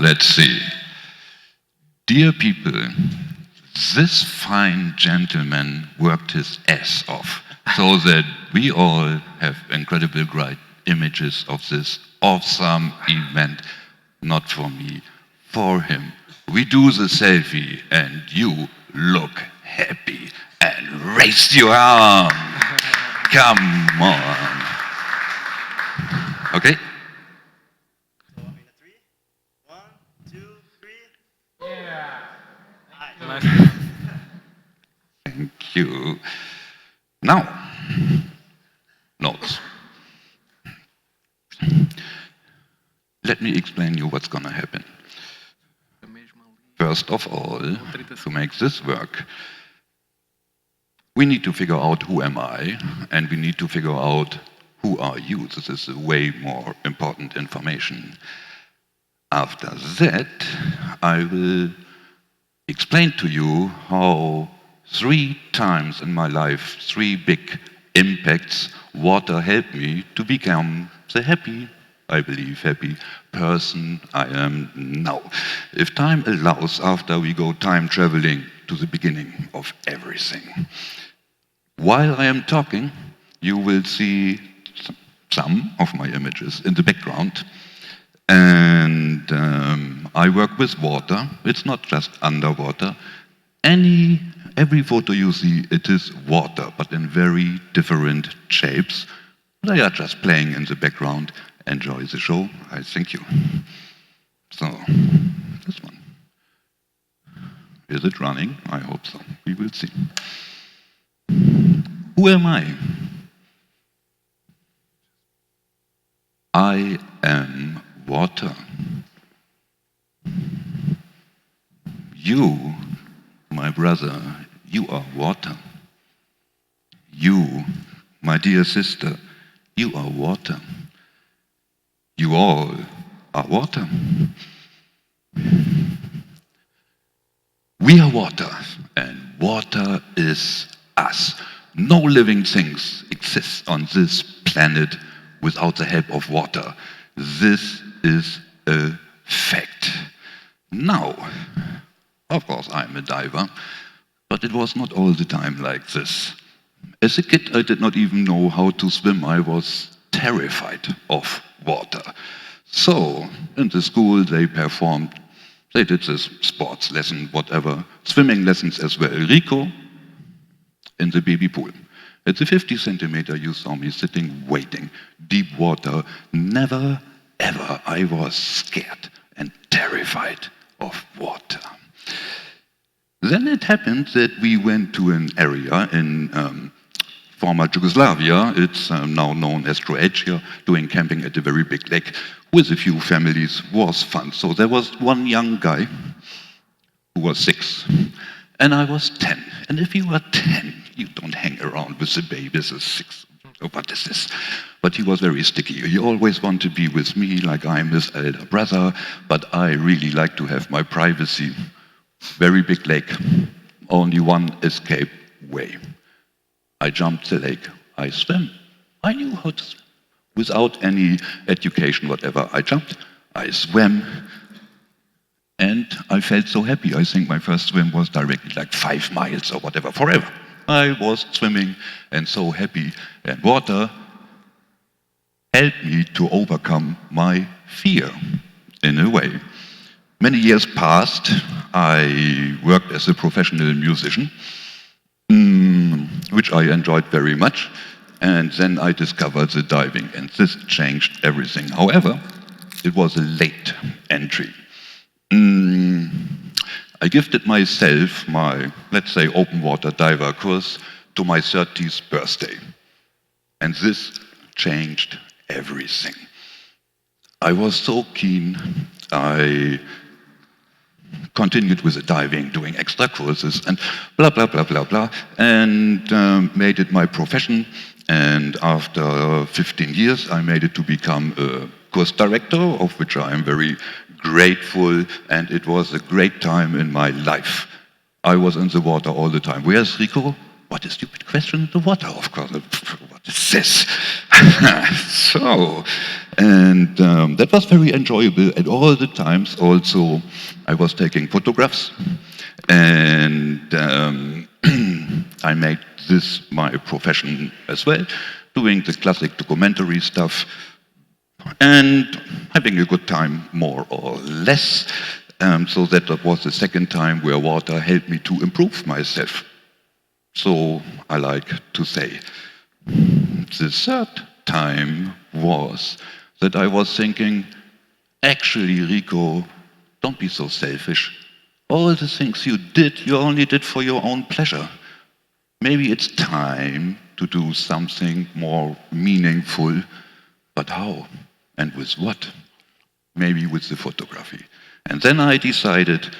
let's see. Dear people, this fine gentleman worked his ass off so that we all have incredible great images of this awesome event, not for me, for him. We do the selfie and you look happy and raise your arm. Come on. Okay? So in a 3, 1, 2, 3. Yeah. Thank you. Now, notes. Let me explain you what's going to happen. First of all, to make this work, we need to figure out who am I, and we need to figure out who are you. This is way more important information. After that, I will explain to you how 3 times in my life, 3 big impacts, water helped me to become the happy, I believe, happy person I am now. If time allows, after we go time traveling to the beginning of everything. While I am talking, you will see some of my images in the background. And I work with water. It's not just underwater. Every photo you see, it is water, but in very different shapes. They are just playing in the background. Enjoy the show. I thank you. So, this one. Is it running? I hope so. We will see. Who am I? I am water. You, my brother, you are water. You, my dear sister, you are water. You all are water. We are water, and water is us. No living things exist on this planet without the help of water. This is a fact. Now, of course, I'm a diver, but it was not all the time like this. As a kid, I did not even know how to swim. I was terrified of water. So, in the school, they did this sports lesson, whatever, swimming lessons as well. Rico, in the baby pool. At the 50 centimeter, you saw me sitting, waiting. Deep water. Never, ever I was scared and terrified of water. Then it happened that we went to an area in former Yugoslavia. It's now known as Croatia, doing camping at a very big lake with a few families. Was fun. So there was one young guy who was 6, and I was 10. And if you are 10, you don't hang around with the babies at 6. Oh, what is this? But he was very sticky. He always wanted to be with me like I'm his elder brother, but I really like to have my privacy. Very big lake, only one escape way. I jumped the lake, I swam. I knew how to swim. Without any education, whatever. I jumped, I swam, and I felt so happy. I think my first swim was directly like 5 miles or whatever, forever. I was swimming and so happy. And water helped me to overcome my fear, in a way. Many years passed. I worked as a professional musician, which I enjoyed very much. And then I discovered the diving, and this changed everything. However, it was a late entry. I gifted myself my, let's say, open water diver course to my 30th birthday. And this changed everything. I was so keen. I continued with the diving, doing extra courses, and blah, blah, blah, blah, blah, and made it my profession. And after 15 years, I made it to become a course director, of which I am very grateful, and it was a great time in my life. I was in the water all the time. Where's Rico? What a stupid question, the water, of course. What is this? So, And that was very enjoyable. At all the times also I was taking photographs, and I made this my profession as well, doing the classic documentary stuff and having a good time, more or less. So that was the second time where water helped me to improve myself. So I like to say. The third time was that I was thinking, actually, Rico, don't be so selfish. All the things you only did for your own pleasure. Maybe it's time to do something more meaningful. But how? And with what? Maybe with the photography. And then I decided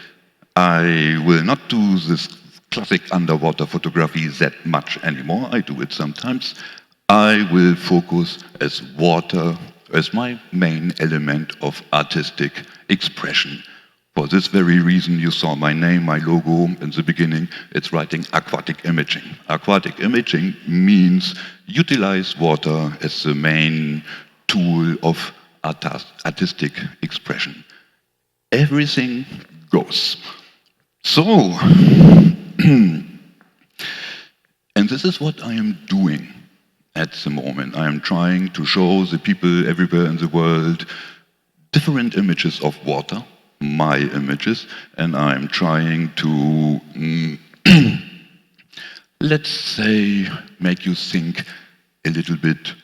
I will not do this classic underwater photography that much anymore. I do it sometimes. I will focus as water as my main element of artistic expression. For this very reason, you saw my name, my logo in the beginning. It's writing aquatic imaging. Aquatic imaging means utilize water as the main tool of artistic expression. Everything goes. So, and this is what I am doing at the moment. I am trying to show the people everywhere in the world different images of water, my images, and I'm trying to, let's say, make you think a little bit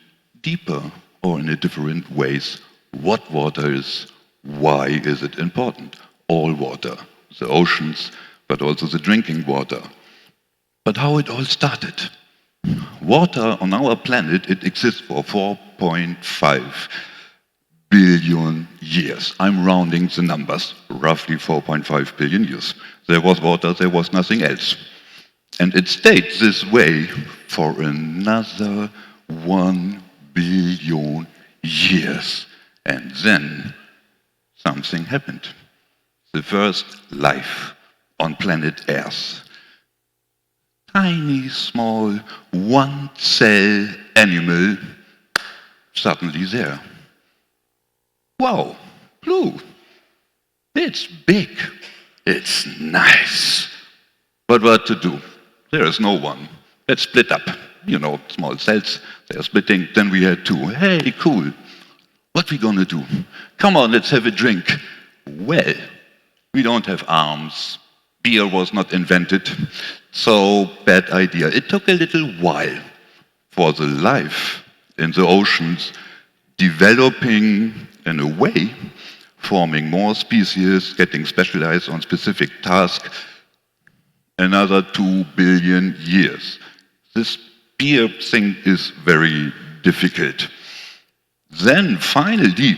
deeper or in a different ways what water is, why is it important? All water, the oceans, but also the drinking water. But how it all started. Water on our planet, it exists for 4.5 billion years. I'm rounding the numbers, roughly 4.5 billion years. There was water, there was nothing else. And it stayed this way for another 1 billion years. And then something happened. The first life on planet Earth. Tiny, small, one-cell animal suddenly there. Wow, blue. It's big. It's nice. But what to do? There is no one. Let's split up. You know, small cells, they're splitting. Then we had two. Hey, cool. What we gonna do? Come on, let's have a drink. Well, we don't have arms. Beer was not invented. So, bad idea. It took a little while for the life in the oceans developing in a way, forming more species, getting specialized on specific tasks, another 2 billion years. This beer thing is very difficult. Then finally,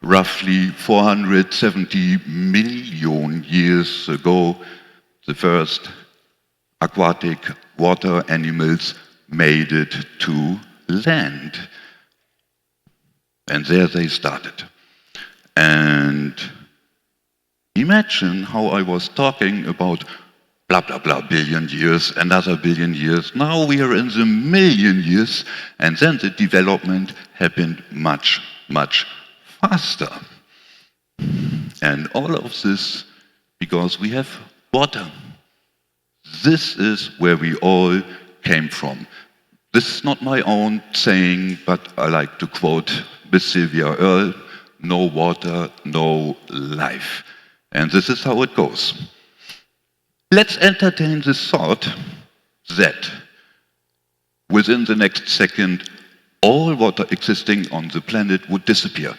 roughly 470 million years ago, the first aquatic water animals made it to land. And there they started. And imagine how I was talking about blah, blah, blah, billion years, another billion years. Now we are in the million years, and then the development happened much, much faster. And all of this because we have water. This is where we all came from. This is not my own saying, but I like to quote Miss Sylvia Earle, no water, no life. And this is how it goes. Let's entertain the thought that within the next second, all water existing on the planet would disappear.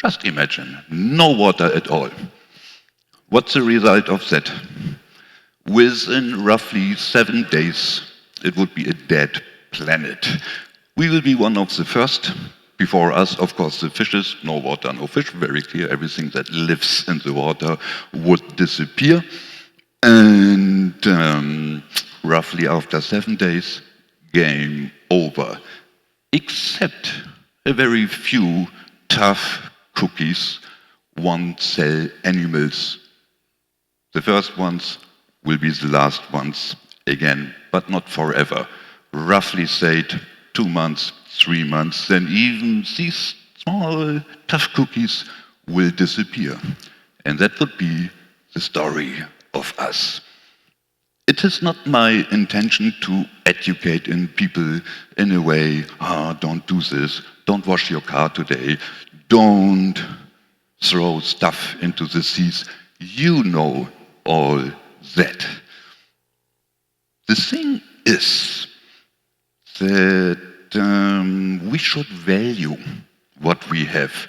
Just imagine, no water at all. What's the result of that? Within roughly 7 days, it would be a dead planet. We will be one of the first. Before us, of course, the fishes, no water, no fish, very clear. Everything that lives in the water would disappear. And roughly after 7 days, game over. Except a very few tough cookies, one-cell animals. The first ones will be the last ones again, but not forever. Roughly said 2 months, 3 months, then even these small, tough cookies will disappear. And that would be the story of us. It is not my intention to educate in people in a way, don't do this, don't wash your car today, don't throw stuff into the seas. You know all that. The thing is that we should value what we have.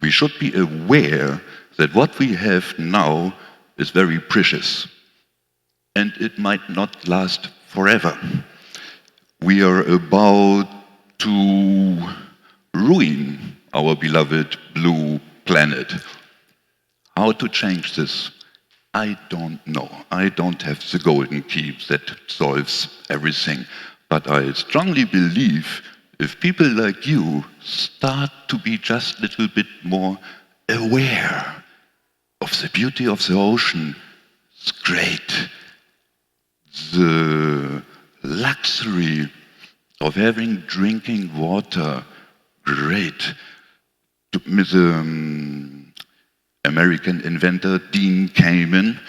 We should be aware that what we have now is very precious. And it might not last forever. We are about to ruin our beloved blue planet. How to change this? I don't know. I don't have the golden key that solves everything. But I strongly believe if people like you start to be just a little bit more aware of the beauty of the ocean, it's great. The luxury of having drinking water, great. The American inventor Dean Kamen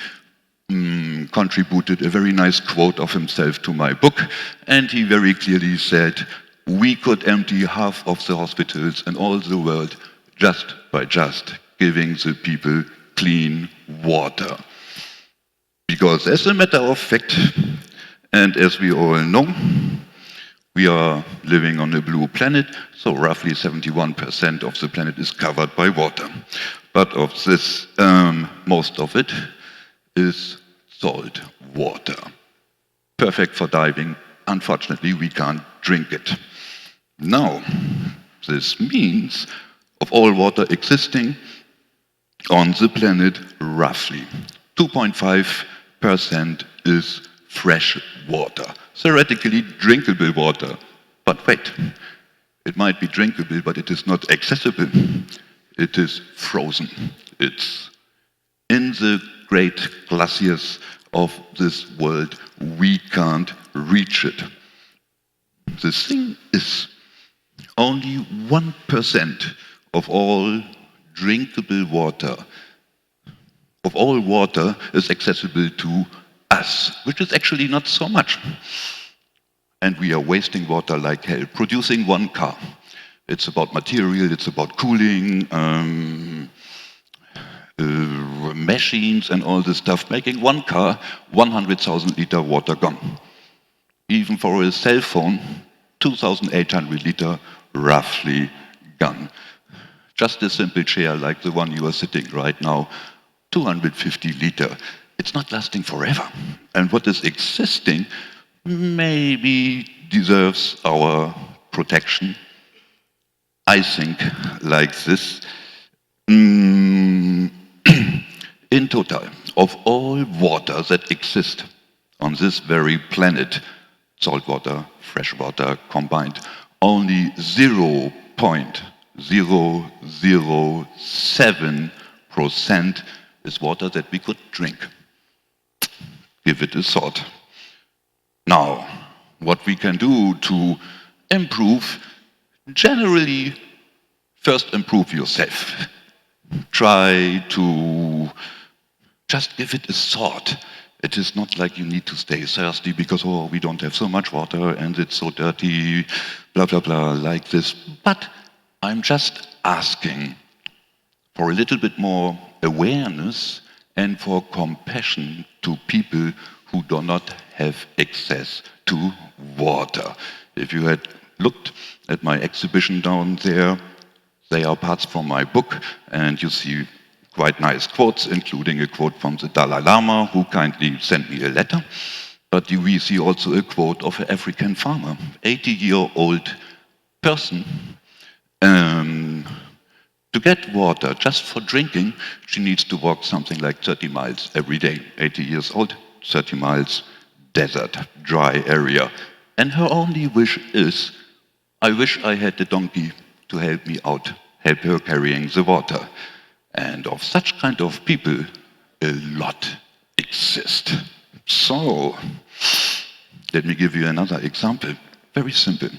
contributed a very nice quote of himself to my book, and he very clearly said, we could empty half of the hospitals in all the world just by giving the people clean water. Because as a matter of fact, and as we all know, we are living on a blue planet, so roughly 71% of the planet is covered by water. But of this, most of it is salt water. Perfect for diving. Unfortunately, we can't drink it. Now, this means of all water existing on the planet, roughly 2.5% is fresh water, theoretically drinkable water. But wait, it might be drinkable, but it is not accessible. It is frozen. It's in the great glaciers of this world. We can't reach it. The thing is, only 1% of all drinkable water, of all water, is accessible to us, which is actually not so much. And we are wasting water like hell, producing one car. It's about material, it's about cooling, machines and all this stuff. Making one car, 100,000 liter water gone. Even for a cell phone, 2,800 liter roughly gone. Just a simple chair like the one you are sitting right now, 250 liter. It's not lasting forever. And what is existing maybe deserves our protection. I think like this. In total, of all water that exist on this very planet, salt water, fresh water combined, only 0.007% is water that we could drink. Give it a thought. Now, what we can do to improve, generally, first improve yourself. Try to just give it a thought. It is not like you need to stay thirsty because, oh, we don't have so much water and it's so dirty, blah, blah, blah, like this. But I'm just asking for a little bit more awareness and for compassion to people who do not have access to water. If you had looked at my exhibition down there, they are parts from my book, and you see quite nice quotes, including a quote from the Dalai Lama, who kindly sent me a letter. But we see also a quote of an African farmer, 80-year-old person. To get water just for drinking, she needs to walk something like 30 miles every day. 80 years old, 30 miles, desert, dry area. And her only wish is, I wish I had a donkey to help me out, help her carrying the water. And of such kind of people, a lot exist. So, let me give you another example. Very simple.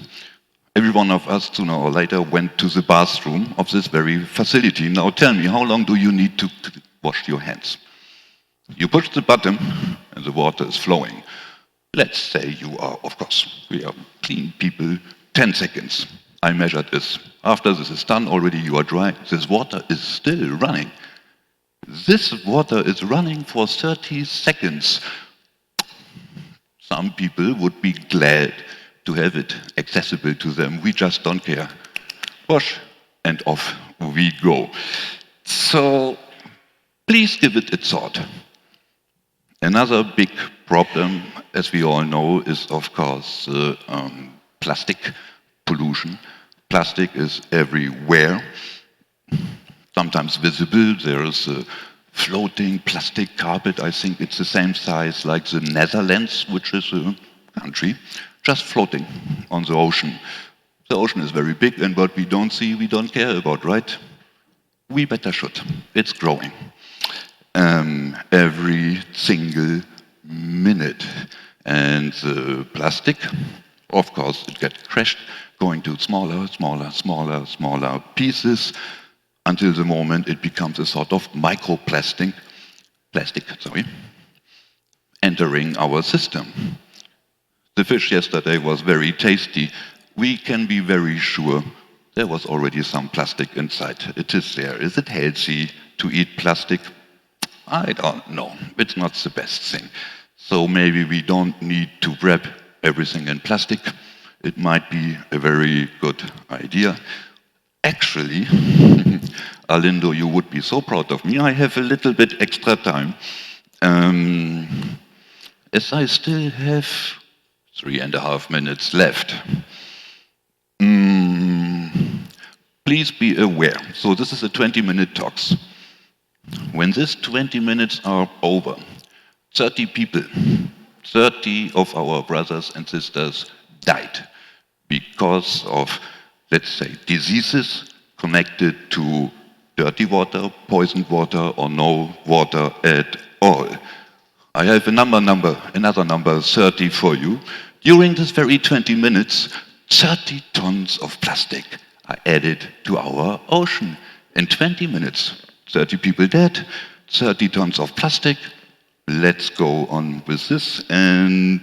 Every one of us, sooner or later, went to the bathroom of this very facility. Now tell me, how long do you need to wash your hands? You push the button and the water is flowing. Let's say you are, of course, we are clean people, 10 seconds. I measured this. After this is done, already you are dry. This water is still running. This water is running for 30 seconds. Some people would be glad to have it accessible to them. We just don't care. Wash, and off we go. So please give it a thought. Another big problem, as we all know, is of course plastic pollution. Plastic is everywhere, sometimes visible. There is a floating plastic carpet. I think it's the same size like the Netherlands, which is a country, just floating on the ocean. The ocean is very big, and what we don't see, we don't care about, right? We better should. It's growing. Every single minute. And the plastic, of course, it gets crushed, going to smaller pieces, until the moment it becomes a sort of microplastic, entering our system. The fish yesterday was very tasty. We can be very sure there was already some plastic inside. It is there. Is it healthy to eat plastic? I don't know. It's not the best thing. So maybe we don't need to wrap everything in plastic. It might be a very good idea. Actually, Alindo, you would be so proud of me. I have a little bit extra time. As I still have 3.5 minutes left. Please be aware. So this is a 20-minute talks. When these 20 minutes are over, 30 people, 30 of our brothers and sisters died because of, let's say, diseases connected to dirty water, poisoned water, or no water at all. I have another number 30 for you. During this very 20 minutes, 30 tons of plastic are added to our ocean. In 20 minutes, 30 people dead, 30 tons of plastic. Let's go on with this, and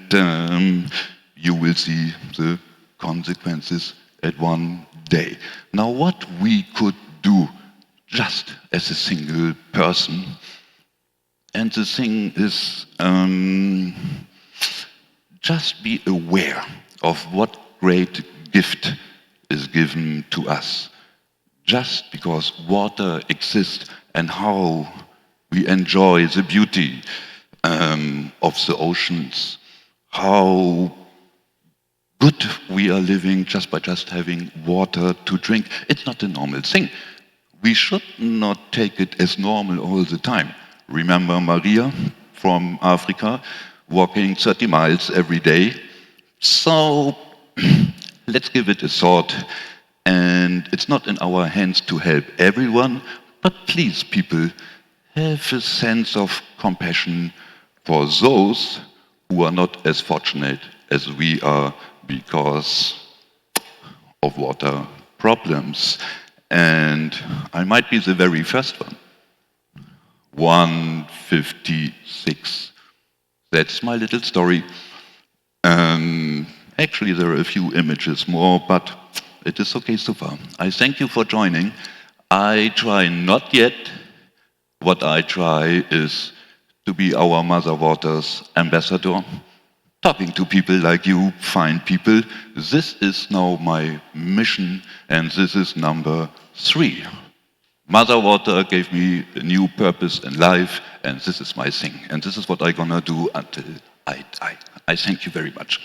you will see the consequences at one day. Now, what we could do just as a single person, and the thing is, just be aware of what great gift is given to us. Just because water exists and how we enjoy the beauty of the oceans, how good we are living just by having water to drink. It's not a normal thing. We should not take it as normal all the time. Remember Maria from Africa, walking 30 miles every day. So let's give it a thought. And it's not in our hands to help everyone, but please, people, have a sense of compassion for those who are not as fortunate as we are because of water problems. And I might be the very first one. 156. That's my little story. Actually, there are a few images more, but it is okay so far. I thank you for joining. I try not yet. What I try is to be our Mother Water's ambassador, talking to people like you, fine people. This is now my mission, and this is number 3. Mother Water gave me a new purpose in life, and this is my thing. And this is what I'm gonna do until I die. I thank you very much.